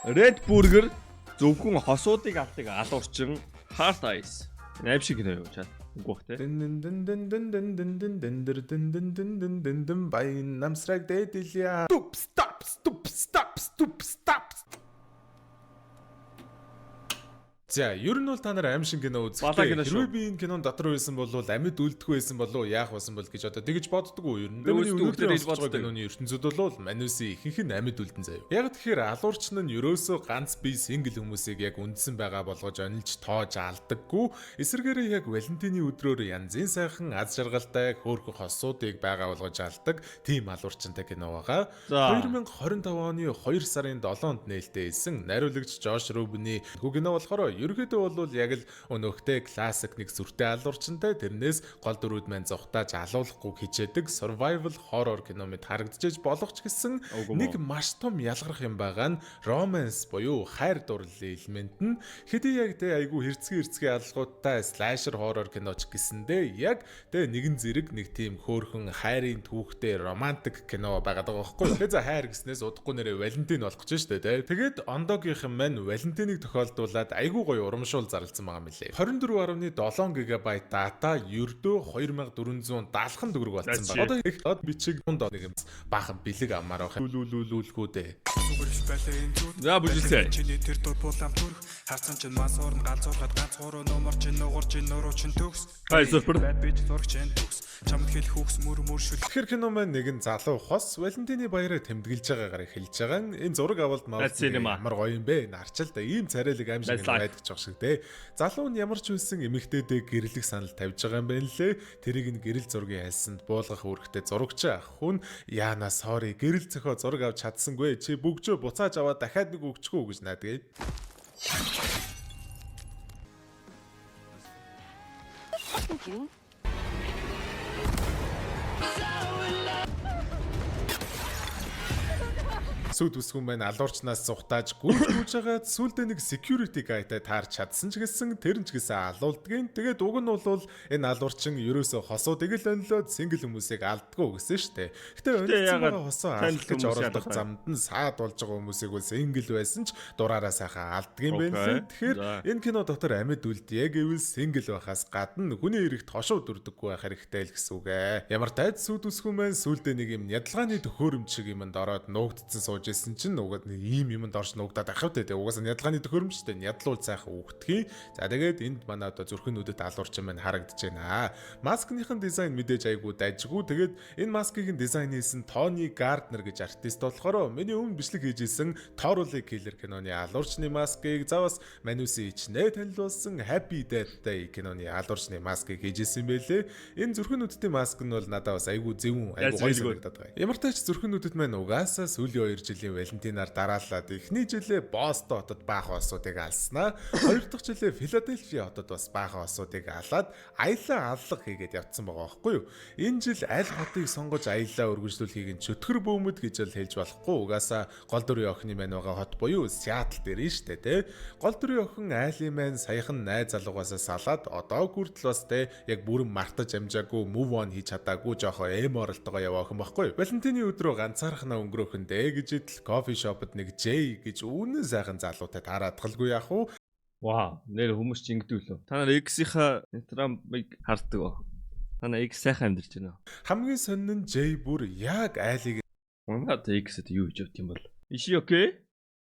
Red Burger зөвхөн хосуудыг авдаг алуурчин Heart Eyes. Найв шиг кино юу чад. Үгүй бах те. Байн намсраг дэдэлья. Stop. За, ер нь бол та нар аим шиг кино үзэхдээ хэрвээ би энэ кинон дотор байсан бол амьд үлдэхгүй байсан болов яах байсан бол гэж одоо тэгж боддгоо ер нь. Өнөөдөр боддог киноны ертөнцид бол Мануси ихэнх нь амьд үлдэн заяа. Яг тэгэхээр алуурчин нь ерөөсөө ганц бие сингл хүмүүсийг яг үндсэн байгаа болгож онилж тоож алдаггүй. Эсвэргээрээ яг Валентины өдрөөр янзын сайхан аз жаргалтай хөөрхөн хосуудыг байгаа болгож алдаг тийм алуурчинтай кино байгаа. 2025 оны 2 сарын 7-нд нээлттэй хэлсэн найруулагч Жош Рубны кино болохоор ерөөдөө бол яг л өнөөхтэй классик нэг сүртэй алуурчинтай тэрнээс гол дөрүүд маань зогтааж алуулахгүй хичээдэг survival horror кино мэд харагдчихж болох ч гэсэн нэг маш том ялгарх юм байгаа нь romance буюу хайр дурлалын элемент нь хэдий яг тэ айгүй хэрцгий алгуудтай slasher horror киноч гэсэндээ яг тэ нэгэн зэрэг нэг тийм хөөрхөн хайрын түүхтэй романтик кино байгаад байгаа байхгүй. Тэгээ за хайр гэснээс удахгүй нэрээ Валентин болох гэж штэ тэ. Тэгээд Ондогийнхан маань Валентиныг тохиолдуулаад айгүй урамшуул зарлцсан байгаа мөлий. 24.7 ГБ дата ердөө 2470 төгрөг болсон байна. Одоо их од бичиг дунд нэг юм баахан бэлэг амаар байх. Лүүлгүү дээ. За бүжилцээ. Чиний тэр дур булам төрх хацсан чин мас орн ганцуурхад ганц гурав номер чин нугар чин нуруу чин төгс. Хай супер. Бад бич зурх чин төгс. Чамд хэл хүүхс мөр шүл. Тэгэхээр кино маань нэгэн залуу хос Валентины баяраа тэмдэглэж байгаагаар эхэлж байгаа. Энэ зураг авалт ямар гоё юм бэ? Нарчил да ийм царайлаг аим шиг байдаг ч шиг те. Залуу нь ямар ч үсэн эмэгтэйдээ гэрлэх санал тавьж байгаа юм байна лээ. Тэрийг нь гэрэл зургийн хайлсанд буулгах үүрэгтэй зурагч ах хүн яана sorry гэрэл зөхөө зураг авч чадсангүй чи бүгжөө буцааж аваад дахиад нэг өгчихөө гэж наад. Сүд үсгүн маань алуурчнаас цухтааж гүйж байгаад сүлдээ нэг security guy-тай таарч чадсан ч гэсэн тэр нь ч гэсэн алуулдгийн. Тэгээд уг нь бол энэ алуурчин ерөөсөө хосуудыг л онлоод single хүмүүсийг алддаггүй гэсэн штэ. Гэтэ өнөөдөр хосоо алдах гэж оролдох замд нь саад болж байгаа хүмүүсийг бол single байсан ч дураараа сайхан алддгийн байна. Тэгэхээр энэ кино дотор амьд үлдээ гэвэл single байхаас гадна хүний эрэхт хошуу дүрдэггүй байх хэрэгтэй л гэсэн үг ээ. Ямар тайд сүд үсгүн маань сүлдээ нэг юм ядалгааны төхөөрөмж шиг юмд ороод нуугдсан сууж гэсэн чинь угаад ийм юмд орж нуугдаад ахав те. Угаасаа ядалгааны төхөөрөмжтэй ядлуул сайхан үгтгий. За тэгээд энд манай одоо зүрхнүүдэд алуурчин маань харагдаж байна. Маскныхын дизайн мэдээж айгуу дайжгүй. Тэгээд энэ маскын дизайн хийсэн Тони Гарднер гэж артист болохоор миний өмнө бичлэг хийжсэн Totally Killer киноны алуурчны маскыг завас Мануси ичнээ танил болсон Happy Death Day киноны алуурчны маскыг хийжсэн байлээ. Энэ зүрхнүүдийн маск нь бол надад бас айгуу зөвүүн айгуу гоё санагдаад байгаа. Ямар ч тач зүрхнүүдэд маань угаасаа сүүлийн 2 жилийн Валентинаар дараалаад эхний жилээ Бостон хотод баахан осуудыг алснаа. Хоёр дахь жилээ Филадельфи хотод бас баахан осуудыг алаад аялаа аллах хийгээд явцсан байгаа байхгүй юу? Энэ жил аль хотыг сонгож аялаа үргэлжлүүлэхийг нь чөтгөр бөөмөд гэж л хэлж болохгүй. Угаасаа гол дүрийн охины маань байгаа хот буюу Сиэтл дээр нь штэ тэ. Гол дүрийн охин Айли маань саяхан найз залуугаасаа салаад одоо хүртэл бас тэ яг бүрэн мартаж амжаагүй move on хийж чадаагүй жоохоо эморолтойгоо яваа охин байхгүй юу? Валентины өдрөө ганцаархнаа өнгөрөөхөндөө гэж кофе шопод нэг J гэж үнэн сайхан залуутай тараадгалгүй яах вэ? Вау, нэр хүмүүс ч ингэдэг лөө. Та нар X-ийнхаа Instagram-ыг хардаг оо. Та нар X сайхан амьдарч байна уу? Хамгийн сонин нь J бүр яг Айлыг Унгаад X-д юу хийж явт юм бол? Иши окей?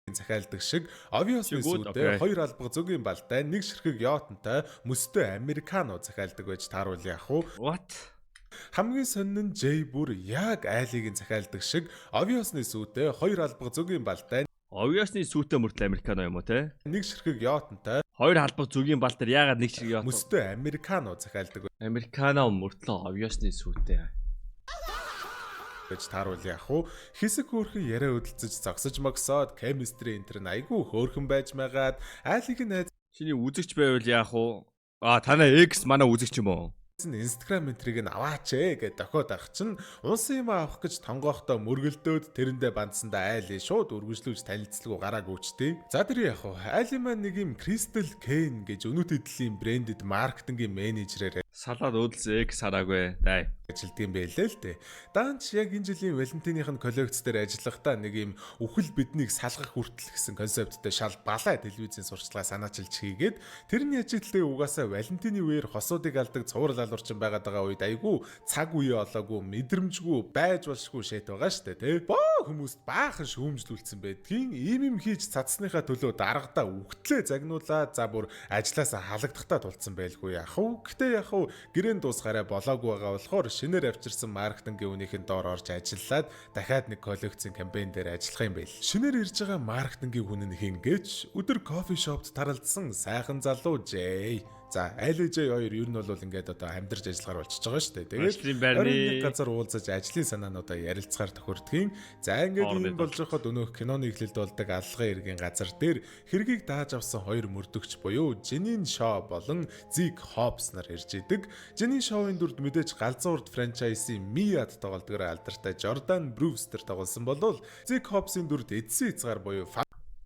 захиалдаг шиг Obviously сүүдээ хоёр албаг зөгийн балтай нэг ширхэг яотонтой мөстэй Американо захиалдаг байж тааруул яах вэ? What? Хамгийн сонин нь J бүр яг Айлыг захиалдаг шиг Obviously сүүдээ хоёр албаг зөгийн балтай Obviously сүүтэй мөртлөө Американо юм уу те? Нэг ширхэг яотонтой хоёр албаг зөгийн бал дээр яагаад нэг ширхэг яот? Мөстэй Американо захиалдаг. Американо мөртлөө Obviously сүүтэй гэж тааруул яах вэ? Хэсэг хөөрхөн яриа хөдөлцөж зогсож могсоод chemistry энтер нь айгүй хөөрхөн байж магаад Айлыг найз чиний үзэгч байвал яах вэ? Танаа X манай үзэгч юм уу? Instagram энтрийг нь аваач гэж дохиод ах чинь унсан юм авах гэж тонгоохтой мөргөлдөөд тэрэндээ бандсандаа Айли шууд үргэлжлүүлж танилцлгүй гарааг үүчтэй. За тэр яах вэ? Айли маань нэг юм Crystal Kane гэж өнөөдөр эдлийн брендed маркетингийн менежерээр Салаад өөдөлсөн X хараагүй. Дай. ажилддаг юм байлээ л дээ. Даанч яг энэ жилийн Валентиныхын коллекц дээр ажиллахдаа нэг юм үхэл биднийг салгах хүртэл гэсэн концепттэй шал балай телевизийн сурчлагаа санаачилж хийгээд тэрний ажилтдаг угаасаа Валентины үеэр хосуудыг алдаг цуврал алуурчин байгаад байгаа үед айгүй цаг үе олоогүй мэдрэмжгүй байж болшгүй шийт байгаа штэ тий. Боо хүмүүст баахан шүүмжлүүлсэн байдгийн ийм хийж цацсныхаа төлөө дарагдаа үхтлээ загнуулаад за бүр ажилласаа халагдахтаа тулцсан байлгүй яах вэ? Гэтэ яах вэ? Гэрэн дуусгараа болоогүй байгаа болохоор шинээр авчирсан маркетингийн үнийхэн доор орж ажиллаад дахиад нэг коллекцийн кампайн дээр ажиллах юм байл. Шинээр ирж байгаа маркетингийн хүн нь хингээч өдөр кофе шопт таралдсан сайхан залуу Жэй. За LJ 2 ер нь бол ингээд одоо амьдарч ажиллахаар болчихж байгаа шүү дээ. Тэгээд нэг газар уулзаж ажлын санаануудаа ярилцахаар тохирдгийн. За ингээд юм болж байхад өнөөх киноны эхлэлд болдог аллагын иргэн газар дээр хэргийг дааж авсан хоёр мөрдөгч буюу Жанин Шоу болон Зиг Хопс нар ирж идэг. Жанин Шоуын дүрд мэдээж галзуу урд франчайзын Миад тоглодгоор алдартай Jordan Brewster тоглосон болвол Зиг Хопсын дүрд эдсэн хязгаар буюу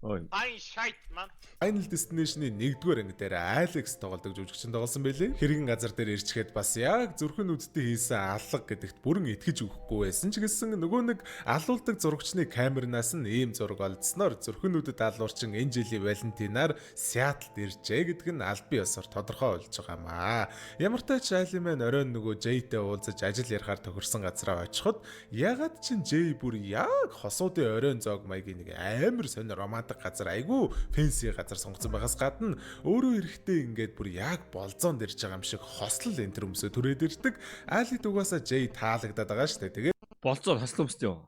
Айн шайт ман. Final Destination-ы 1-р анги дээр Алекс тоглодог жүжигчин тоглосон байлээ. Хэргийн газар дээр ирчгээд бас яг зүрхэн үдтэй хийсэн алга гэдэгт бүрэн итгэж өгөхгүй байсан ч гэсэн нөгөө нэг алуулдаг зурагчны камернаас нь ийм зураг олдсноор зүрхэн үдэд алуурчин энэ жилийн Валентинаар Сиатлд иржээ гэдэг нь аль бие ёсоор тодорхой болж байгаамаа. Ямар ч тач Айлын маань оройн нөгөө Джейтэй уулзаж ажил ярихаар тохирсон газараа очиход ягаад чин Джей бүр яг хосуудын оройн зоог маягийн нэг амар сонир романтик газар айгүй фэнси газар сонгоцсон байгаас гадна өөрөө эрэхтэй ингээд бүр яг болзоонд ирж байгаа юм шиг хослол энэ төр өмсө түрээд ирдэг. Айлд угаасаа Джей таалагдаад байгаа шүү дээ. Тэгээд болцоор хослон өмстэй юу?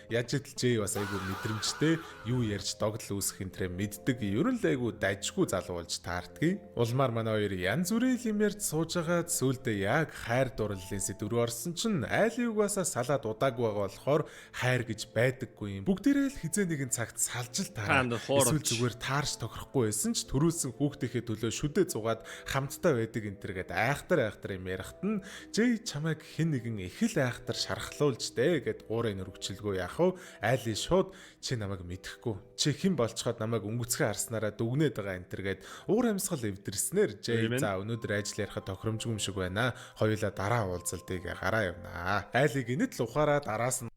Яаж идэл Джей бас айгүй мэдрэмжтэй юу ярьж догдол үүсэх энэ төрэ мэддэг. Ер нь л айгүй дажгүй залуу болж таардгийг. Улмаар манай хоёр янз бүрийн юм ярьж сууж байгаа сүүлдээ яг хайр дурлалын сэдв рүү орсон чинь айлын угаасаа салаад удаагүй байгаа болохоор хайр гэж байдаггүй юм. Бүгдээрээ л хизээ нэгэн цагт салжил таараа эсвэл зүгээр таарч тохирохгүй байсан ч төрүүлсэн хүүхдийнхээ төлөө шүдэ зугаад хамтдаа байдаг энэ төргээд айхтар юм ярихт нь Джей чамайг хэн нэгэн их л айхтар шархлуулж дээ гэд уурын өргөчл яах вэ? Айлын шууд чи намайг мэдэхгүй. Чи хэн болцоход намайг өнгөцгөө харснараа дүгнээд байгаа энэ төргээд уур амьсгал эвдэрснээр Жэй за өнөөдөр ажил ярихад тохиромжгүй юм шиг байна. Хоёулаа дараа уулзалтыг гараа явнаа. Айлыг инэт л ухаараа дараас нь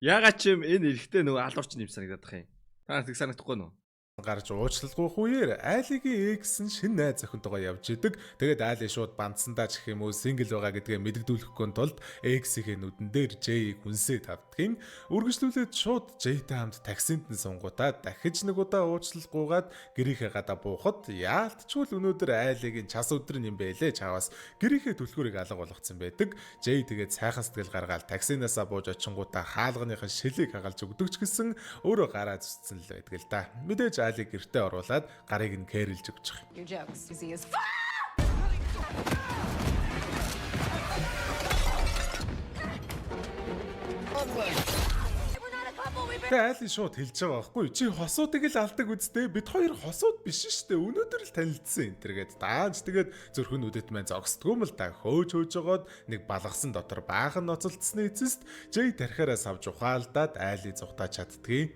ягаад ч юм энэ эрэхтэй нөгөө алуурч юм санагдах юм. Та тэг санагдахгүй нөө? Гарч уучлалгүй хүүер Айлигийн экс нь шинэ найз охинтойгоо явж идэг. Тэгээд Айли шууд бандсандаа ч гэх юм уу сингл байгаа гэдгээ мэддэгдүүлэхгүй тулд эксийн нүдэн дээр Джейг хүнсээ тавдгийн. Үргэлжлүүлээд шууд Джейтэй хамт таксинд нь сунгуудаа дахиж нэг удаа уучлалгүйгээд гэрийнхээ гадаа буухад яалтчгүй өнөөдөр Айлигийн час өдөр юм байлээ чаваас гэрийнхээ түлхүүрийг алга болгоцсон байдаг. Джей тэгээд сайхан сэтгэл гаргаал таксинаасаа бууж очингуудаа хаалганыхаа шилийг хагалж өгдөг ч гэсэн өөрөө гараа зүсцэн л байдаг л да. Мэдээж Айлыг гэртээ оруулаад гарыг нь кэрэлж өгч байгаа. Your jokes easy as Айлын шууд хэлж байгаа байхгүй чи хосуудыг л алдаг үсттэй бид хоёр хосууд биш шүү дээ өнөөдөр л танилцсан энэ төргээд дааж тэгээд зүрхэн үдэт маань зогсдгүй юм л та хөөж жогоод нэг балгасан дотор баахан ноцолдсны эцэст Джей тархиараа савж ухаалдаад Айлыг зүхтаа чаддгийг.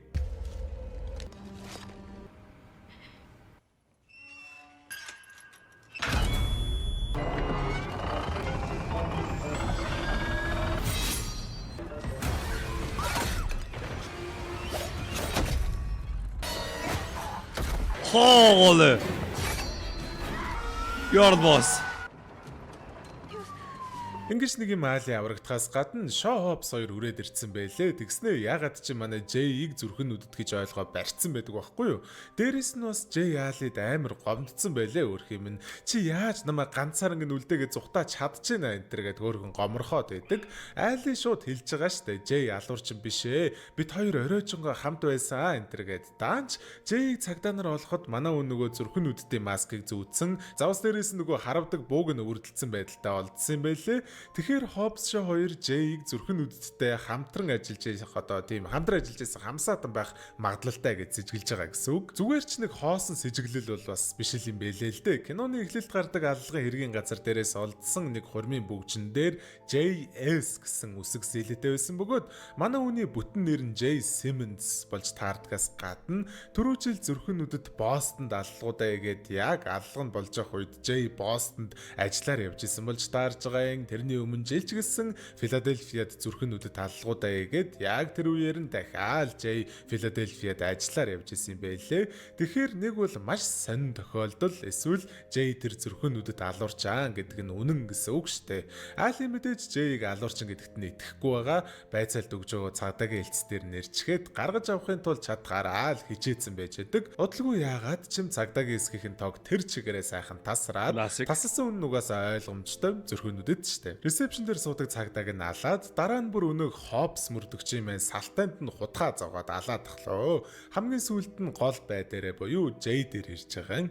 Хоолой. Your boss. Ингиж нэг юм Айлын аврагдахаас гадна Шоу Хопс хоёр үрээд ирсэн байлээ. Тэгснэ ягаад чи манай Джейийг зүрхэн нүдэд гэж ойлгоо барьцсан байдаг байхгүй юу? Дээрээс нь бас Джей Айлд амар гомдсон байлээ өөрх юм. Чи яаж намайг ганцаар ингэ үлдээгээ зүхтаа чадчихна энэ төргээд өөрхөн гоморхоод байдаг. Айлын шууд хэлж байгаа штэ Джей алуурчин биш ээ. Бид хоёр оройчонго хамт байсан энэ төргээд даанч Джейийг цагдаа нар олоход манай нөгөө зүрхэн нүдтэй маскыг зүүцсэн. Завс дээрээс нөгөө харавдаг бууг нь өрдөлдсөн байдалтай олдсон юм байлээ. Тэгэхээр Hobbs хоёр Jay-г зүрхэн үдтэй хамтран ажиллаж одоо тийм хамтран ажиллаж байсан хамсаатан байх магадлалтай гэж сэжиглэж байгаа гэсэн үг. Зүгээр ч нэг хоосон сэжиглэл бол бас биш юм бэлээ л дээ. Киноны эхлэлд гардаг аллагын хэргийн газар дээрээс олдсон нэг хурмын бөгжин дээр JS гэсэн үсэг сэлэтэй байсан бөгөөд манай хүний бүтэн нэр нь Jay Simmons болж таардгаас гадна түрүүчил зүрхэн үдэд Бостонд аллагуудаа игээд яг аллага нь болж явах үед Jay Бостонд ажиллаар явж исэн болж таарж байгаа юм. Тэрний өмнө жилч гисэн Филадельфиад зүрхэн үдэд аллагуудаа игээд яг тэр үеэр нь дахиад Jay Филадельфиад ажиллаар явж исэн юм байлээ. Тэгэхээр нэг бол маш сонин тохиолдол эсвэл Jay тэр зүрхэн үдэд алуурчаан гэдэг нь үнэн гэсэн үг штэ. Айлын мэдээж Jay-г алуурчин гэдэгт нь итгэхгүй байгаа. Байцаалд өгж байгаа цаадагийн элц дээр нэрчгээд гаргаж авахын тулд чадхаараа л хичээсэн байж байдаг. Удалгүй яагаад ч юм цаагдагийн эсгийнхэн тоог тэр чигээрээ сайхан тасраад тассан үнэн угаасаа ойлгомжтой зүрхэнүүдэд штэ. Ресепшн дээр суудаг цаагдааг нь алаад дараа нь бүр өнөг Hobbs мөрдөгчийн мэн салтанд нь хутгаа зовоод алаад тахлоо. Хамгийн сүүлд нь гол бай дээрээ буюу Jay дээр ирж байгаа юм.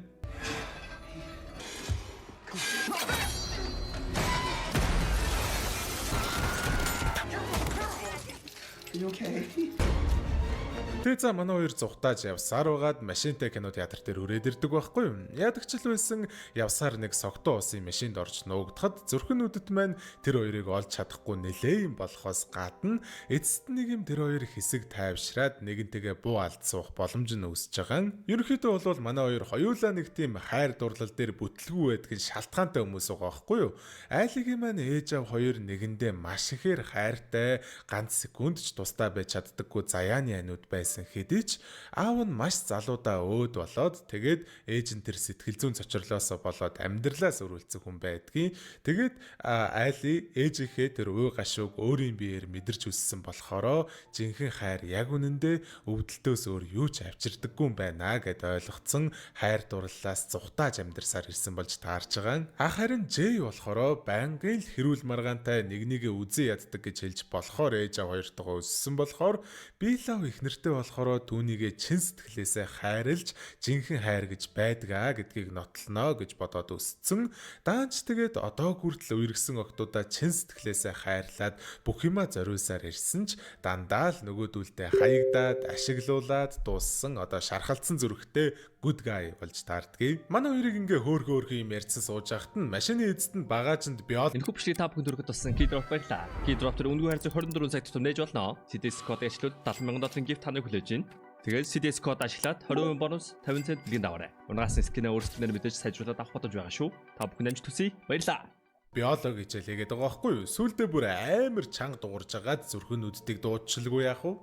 Тэгээ за манай хоёр зүхтааж явсаар байгаад машинтай кино театр дээр үрээд ирдэг байхгүй юу? Ядагч л байсан явсаар нэг согтуу усын машинд орж нуугдахад зүрхэнүүдэд маань тэр хоёрыг олж чадахгүй нэлээ юм болохоос гадна эцэст нэг юм тэр хоёр хэсэг тайвшраад нэгэнтэйгээ буу алд суух боломж нь үүсэж байгаа юм. Ерөнхийдөө бол манай хоёр хоёулаа нэг тийм хайр дурлал дээр бүтлгүй байдгийн шалтгаантай хүмүүс байгаа байхгүй юу? Айлгийн маань ээж аав хоёр нэгэндээ маш ихээр хайртай, ганц секунд ч тустай байж чаддаггүй заяаны анууд байсан хэдий ч аав нь маш залуудаа өөд болоод тэгээд ээж нь тэр сэтгэл зүйн цочрлоосоо болоод амьдралаас өрүүлсэн хүн байдгийн. Тэгээд Айли ээжийнхээ тэр уу гашууг өөрийн биеэр мэдэрч үссэн болохоро жинхэнэ хайр яг үнэндээ өвдөлтөөс өөр юу ч авчирдаггүй юм байна гэд ойлгоцсон хайр дурлалаас зүхтааж амьдрсаар ирсэн болж таарж байгаа. Харин Jay болохоро байнгын л хэрүүл маргаантай нэгнийгээ үзэн яддаг гэж хэлж болохоор ээж аав хоёртойгоо өссөн болохоор би лав их нэртэй болохоор түүнийгээ чин сэтгэлээсээ хайрлж жинхэнэ хайр гэж байдгаа гэдгийг нотлоно гэж бодоод өссөн. Даанч тэгээд одоо хүртэл үергсэн октоудаа чин сэтгэлээсээ хайрлаад бүх юмаа зориулсаар ирсэн ч дандаа л нөгөөдүүлдэ хаягдаад ашиглуулад дууссан одоо шархалцсан зүрхтэй good guy болж таардгийг. Манай хоёрыг ингээ хөөрхөн юм ярьсан сууж ахт нь машины эзэд нь багажинд биол Энэ хүпшлийг та бүхэн дөрөвд туссан Keydrop баярлаа. Keydrop төр үнгүй харьцаг 24 цаг тутам нээж болно. CDS код ашиглаад 70,000 долларын gift таныг хүлээж байна. Тэгээд CDS код ашиглаад 20% бонус 50 цент бэлгийн даваарай. Унгаас скинээ өөрсдөө мэдээж сайжруулаад авах бодож байгаа шүү. Та бүхэн амжилт хүсье. Баярлалаа. биолог гэж хэлгээд байгаа байхгүй юу? Сүүлдээ бүр амар чанга дуурж агаад зүрхэнүүдийг дуудчихлгүй яах вэ?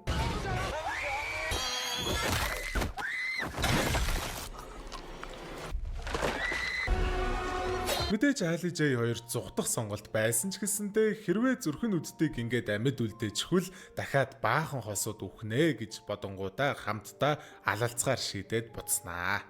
Мэдээж Али Jay хоёр зүхтах сонголт байсан ч гэсэндээ хэрвээ зүрхэн үдтийг ингээд амьд үлдээчихвэл дахиад баахан хосууд үхнэ гэж бодонгуудаа хамтдаа алалцгаар шийдээд буцснаа.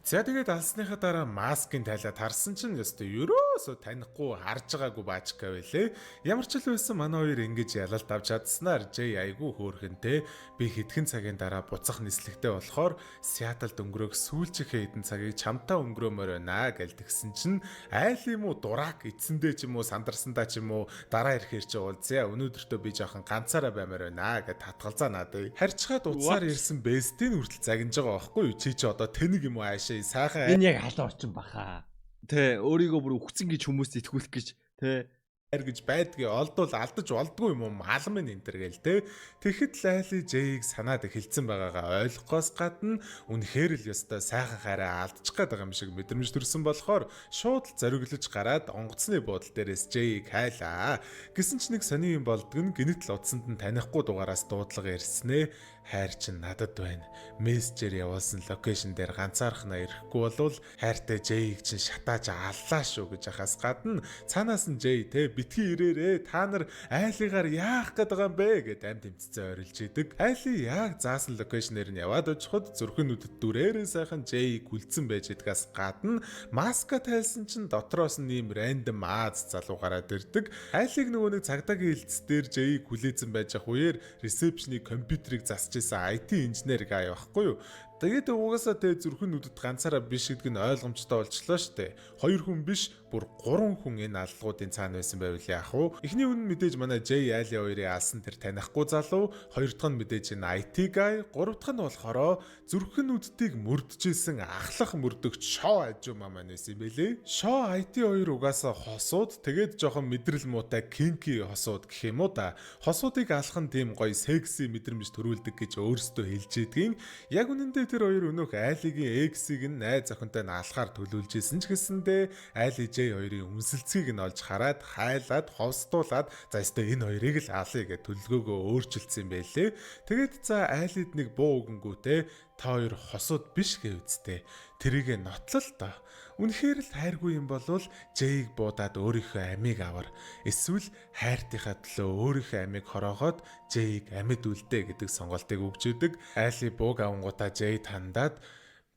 За тэгээд алсныхаа дараа маскын тайлаад харсан чинь ёстой ерөөсөө танихгүй харж байгаагүй баачка байлээ. Ямар ч л байсан манай хоёр ингэж ялалт авч чадсанаар Jay айгүй хөөрхөнтэй би хэдхэн цагийн дараа буцах нислэгтэй болохоор Сиэтлд өнгөрөөх сүүлчийнхээ хэдэн цагийг чамтаа өнгөрөөмөр байна гэж тэгсэн чинь айл юм уу дурак эцэндээ ч юм уу сандарсандаа ч юм уу дараа ирэхээр чи уулзъя өнөөдөртөө би жоохон ганцаараа баймаар байна гэж татгалзаа надад. Харьцаад уцаар ирсэн бестийн хүртэл загинж байгаа байхгүй юу? Чи одоо тэнэг юм уу аашаа сайхан Энэ яг халуун орчин баха. Тэ өөрийгөө бүр үхсэн гэж хүмүүст итгүүлэх гэж тэ гэж байдгийг олдвол алдаж болдгүй юм хаалм энэ төр гээл те. Тэгэхэд л Али Jay-г санаад эхэлсэн байгаагаа ойлгохоос гадна үнэхээр л ёстой сайхан хайраа алдчих гээд байгаа юм шиг мэдрэмж төрсөн болохоор шууд л зориглож гараад онгоцны буудлын дээрээс Jay-г хайлаа. Гэсэн ч нэг сони юм болдг нь гинэт л утсанд нь танихгүй дугаараас дуудлага ирснээ. хайр чинь надад байна. Мессежээр явуулсан локейшн дээр ганцаархнаа ирэхгүй болвол хайртай Жэйг чинь шатааж аллаа шүү гэж ахаас гадна цаанаас нь Жэй те битгий ирээрээ та нар айлыгаар яах гээд байгаа юм бэ гэд амт тэмцсэн ойрлж идэг. Айли яг заасан локейшнээр нь яваад очиход зүрхнүүдэд дүрээрээ сайхан Жэйг хүлцэн байж идгээс гадна маска тайлсан чинь дотроос нь ийм рандом Аз залуу гараад ирдэг. Айлыг нөгөө нэг цагдаагийн хилцс дээр Жэйг хүлээсэн байж ах үеэр ресепшны компьютерийг засч исэн IT инженер гай байхгүй юу? Тэгээд угаасаа тэ зүрхнүүдэд ганцаараа биш гэдг нь ойлгомжтой болчлоо штэ. 2 хүн биш, бүр 3 хүн энэ алгуудын цаана байсан байвал яах вэ? Эхний хүн нь мэдээж манай Жэй Айли хоёрын алсан тэр танихгүй залуу, хоёр дахь нь мэдээж энэ IT guy, гурав дахь нь болохоор зүрхнүүдтийг мөрдөжсэн ахлах мөрдөгч Шоо ажуума маань байсан юм бэлээ. Шоо IT хоёр угаасаа хосууд, тэгээд жоохон мэдрэл муутай кинки хосууд гэх юм уу да. Хосуудыг алах нь тийм гоё секси мэдрэмж төрүүлдэг гэж өөрсдөө хэлж идэгин. Яг үнэндээ тэр хоёр өнөөх Айлигийн эксийг нь найз охинтой нь алахаар төлөвлөж исэн ч гэсэндээ Айли Жэй хоёрын үнсэлцгийг нь олж хараад хайлаад ховстуулаад за өстой энэ хоёрыг л алъя гэж төлөвлөгөөгөө өөрчилсөн юм байлээ. Тэгээд за Айлид нэг буу өгөнгүүтэй та хоёр хосууд биш гэ үсттэй. Тэрийг нотлол та. Үнэхээр л хайргүй юм болвол Жэйг буудаад өөрийнхөө амийг авар. Эсвэл хайртынхаа төлөө өөрийнхөө амийг хороогоод Жэйг амьд үлдээ гэдэг сонголтыг өгч идэг. Айли бууг авангуудаа Жэй тандаад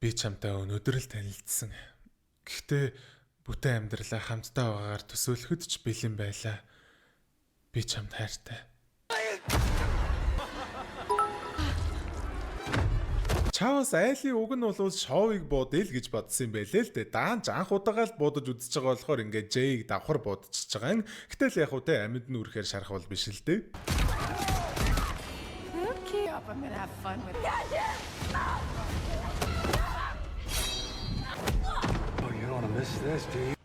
би чамтай өнөөдөр л танилцсан. Гэхдээ бүтэн амьдралаа хамтдаа байгаагаар төсөөлөхөд ч бэлэн байлаа. Би чамд хайртай. Чаавас Айли уг нь бол Шоуийг буудъя л гэж бодсон юм байлээ л дээ. Даанч анх удаага л буудаж үзэж байгаа болохоор ингээд Жэйг давхар буудчихж байгаа. Гэтэл яг уу те амьд нь үрхээр шарах бол биш л дээ. Okay, I'm gonna have fun with it. Oh, you don't want to miss this, do you?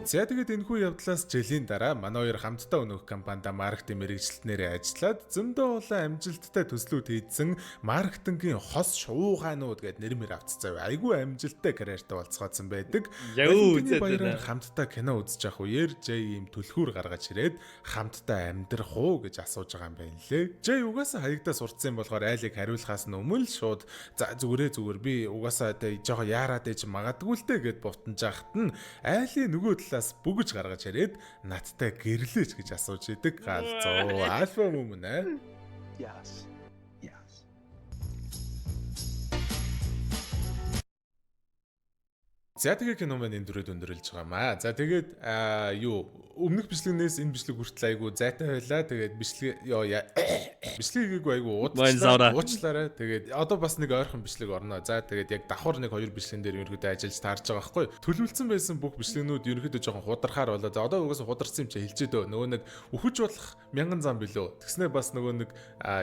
За тэгээд энэхүү явдлаас жилийн дараа манай хоёр хамтдаа өнөөх компанида маркетинг мэргэжилтнэрээ ажиллаад зөндөө олон амжилттай төслүүд хийдсэн маркетингийн хос шуугаанууд гэд нэрмэр авцсан. Айгүй амжилттай карьертай болцгооцсон байдаг. Баяраар хамтдаа кино үзэж явах үеэр Жэй ийм түлхүүр гаргаж ирээд хамтдаа амьдрах уу гэж асууж байгаа юм байна лээ. Жэй угаасаа хаягдаа сурцсан болохоор Айлыг хариулахаас өмнө шууд за зүгээр би угаасаа тэ жоо яарад ээж магадгүй л дээ гэд бутанж яхад нь Айли нөгөө бүгэж гаргаж ирээд надтай гэрлээч гэж асууж идэг галзуу альфа мөн ээ. Yes. За тэгээ кино маань энэ дүрээд өндөрлж байгаа юм аа. За тэгээд өмнөх бичлэгнээс энэ бичлэг хүртэл айгу зайтай байлаа. Тэгээд бичлэгийг айгу уучлаарай. Тэгээд одоо бас нэг ойрхон бичлэг орно. За тэгээд яг давхар нэг 2 бичлэгэн дээр ерөнхийдөө ажиллаж таарж байгаа байхгүй. Төлөвлөсөн байсан бүх бичлэгнүүд ерөнхийдөө жоохон худархаар болоо. За одоо угаасаа хударсан юм чи хэлж дөө. Нөгөө нэг үхэж болох 1000 зам билүү. Тэгснэ бас нөгөө нэг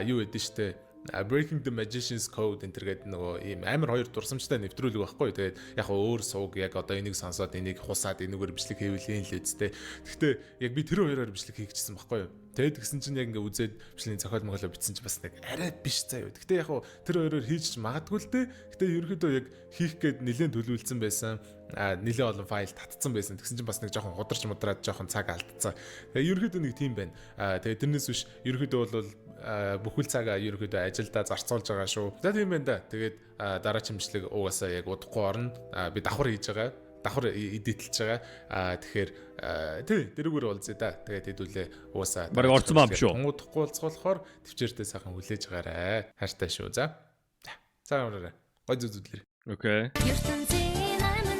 юу эдэн штэ. Breaking the Magician's Code энтергээд нөгөө ийм амар хоёр дурсамжтай нэвтрүүлэг байхгүй. Тэгээд яг өөр сууг яг одоо энийг сонсоод энийг хусаад энэгээр бичлэг хийвэл л үсттэй. Гэхдээ яг би тэр хоёроор бичлэг хийчихсэн байхгүй юу. Тэгээд тэгсэн чинь яг ингээ үзээд бичлэгийн зохиол моголоо бичсэн чинь бас нэг арай биш заа юу. Гэхдээ яг тэр хоёроор хийж магадгүй л дээ. Гэхдээ ерөөдөө яг хийх гээд нэлээд төлөвлөсөн байсан. Нэлээд олон файл татцсан байсан. Тэгсэн чинь бас нэг жоохон хударч мудраад жоохон цаг алдсан. Тэгээд ерөөдөө нэг тийм байна. Тэгээд тэрнээс биш ерөөдөө бол бүхэл цагаа ерөөдөө ажилдаа зарцуулж байгаа шүү. За тийм байна да. Тэгээд дараагийн бичлэг угаасаа яг удахгүй орно. Би давхар хийж байгаа. Давхар эдитэлж байгаа. Тэгэхээр тэрүүгээр уулзъя да. Тэгээд хэдүүлээ угаасаа баг орцсон баа биш үү? Удахгүй уулзахаар төвчээртэй сайхан хүлээж байгаарай. Хайртай шүү. За. Цагаан ураарай. Гой зүзүүлэр. Окей. ертөнцийн